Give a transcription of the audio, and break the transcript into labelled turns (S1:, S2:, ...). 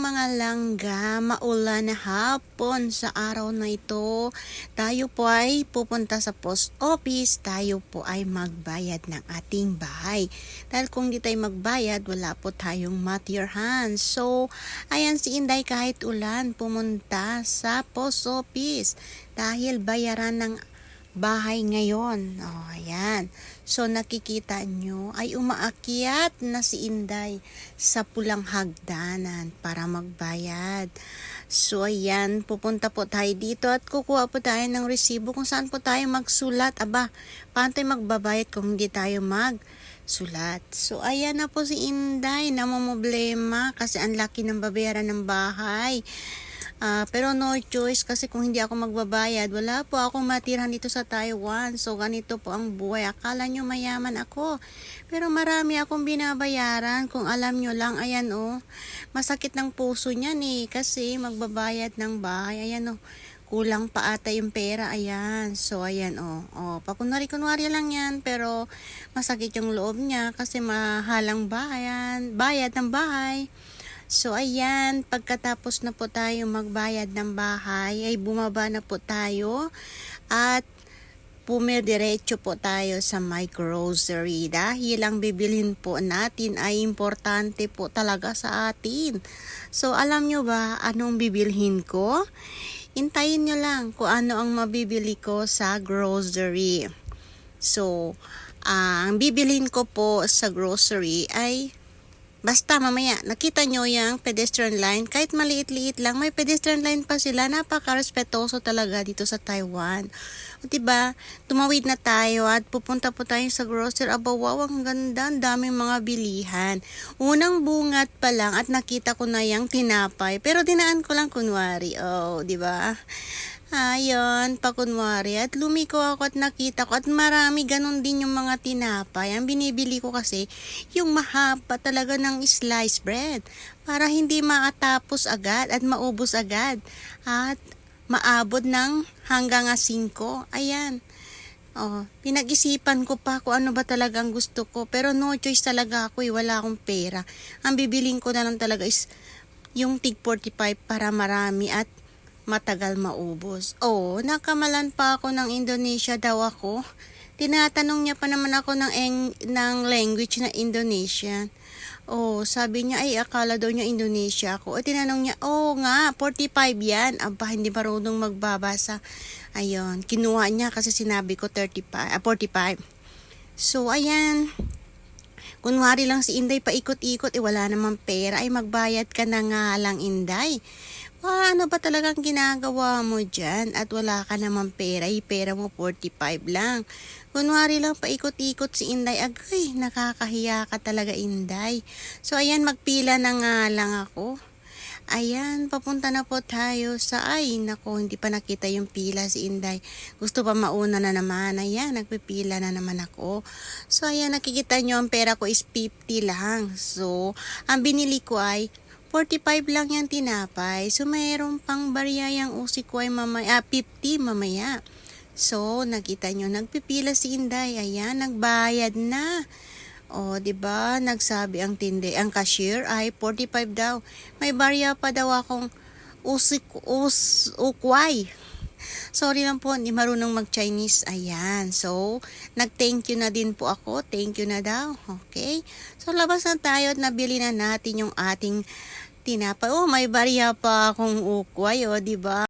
S1: mga langga, maulan na hapon sa araw na ito. Tayo po ay pupunta sa post office. Tayo po ay magbayad ng ating bahay. Dahil kung di tayo magbayad, wala po tayong matirhan. So, ayan si Inday kahit ulan pumunta sa post office. Dahil bayaran ng bahay ngayon. Oh, ayan. So, nakikita nyo ay umaakyat na si Inday sa pulang hagdanan para magbayad. So, ayan. Pupunta po tayo dito at kukuha po tayo ng resibo kung saan po tayo magsulat. Aba, paano tayo magbabayad kung hindi tayo magsulat? So, ayan na po si Inday. Namumblema kasi ang laki ng babayaran ng bahay. Pero no choice kasi kung hindi ako magbabayad, wala po akong matirhan dito sa Taiwan. So, ganito po ang buhay. Akala nyo mayaman ako. Pero marami akong binabayaran. Kung alam nyo lang, ayan masakit ng puso niyan kasi magbabayad ng bahay. Ayan kulang pa ata yung pera. Ayan. So, ayan pakunwari-kunwari lang yan. Pero masakit yung loob niya kasi mahalang bayad ng bahay. So, ayan, pagkatapos na po tayo magbayad ng bahay, ay bumaba na po tayo at pumidiretso po tayo sa my grocery dahil ang bibilhin po natin ay importante po talaga sa atin. So, alam nyo ba anong bibilhin ko? Hintayin nyo lang kung ano ang mabibili ko sa grocery. So, ang bibilhin ko po sa grocery ay basta mamaya, nakita nyo yung pedestrian line, kahit maliit-liit lang, may pedestrian line pa sila, napaka-respetoso talaga dito sa Taiwan. O diba, tumawid na tayo at pupunta po tayo sa grocery. Aba, wow, ang ganda, ang daming mga bilihan. Unang bungat pa lang at nakita ko na yung tinapay, pero dinaan ko lang kunwari. Diba? Ayun, pakunwari. At lumiko ako at nakita ko at marami ganun din yung mga tinapay. Ang binibili ko kasi yung mahaba talaga ng slice bread para hindi makatapos agad at maubos agad at maabot ng hanggang 5. Ayan. Pinag-isipan ko pa kung ano ba talagang gusto ko. Pero no choice talaga ako wala akong pera. Ang bibiling ko na lang talaga is yung tig 45 para marami at matagal maubos. Nakamalan pa ako ng Indonesia daw ako. Tinatanong niya pa naman ako ng language na Indonesian. Sabi niya, ay akala daw niya Indonesia ako. Tinanong niya, nga, 45 yan. Aba, hindi marunong magbabasa. Ayun, kinuha niya kasi sinabi ko 45. So, ayan. Kunwari lang si Inday paikot-ikot, wala namang pera. Ay, magbayad ka na nga lang, Inday. Ano ba talagang ginagawa mo dyan at wala ka naman pera, pera mo 45 lang. Kunwari lang paikot-ikot si Inday, agay, nakakahiya ka talaga Inday. So ayan, magpila na nga lang ako. Ayan, papunta na po tayo sa, nako, hindi pa nakita yung pila si Inday. Gusto pa mauna na naman. Ayan, nagpipila na naman ako. So ayan, nakikita nyo, ang pera ko is 50 lang. So, ang binili ko ay 45 lang yung tinapay. So, mayroon pang barya yung usi ko ay 50 mamaya. So, nakita nyo, nagpipila si Inday. Ayan, nagbayad na. Diba? Nagsabi ang cashier ay 45 daw. May barya pa daw akong ukway. Sorry lang po, hindi marunong mag-Chinese. Ayan. So, nag-thank you na din po ako. Thank you na daw. Okay? So, labas na tayo at nabili na natin yung ating tinapay. May barya pa akong ukway, diba?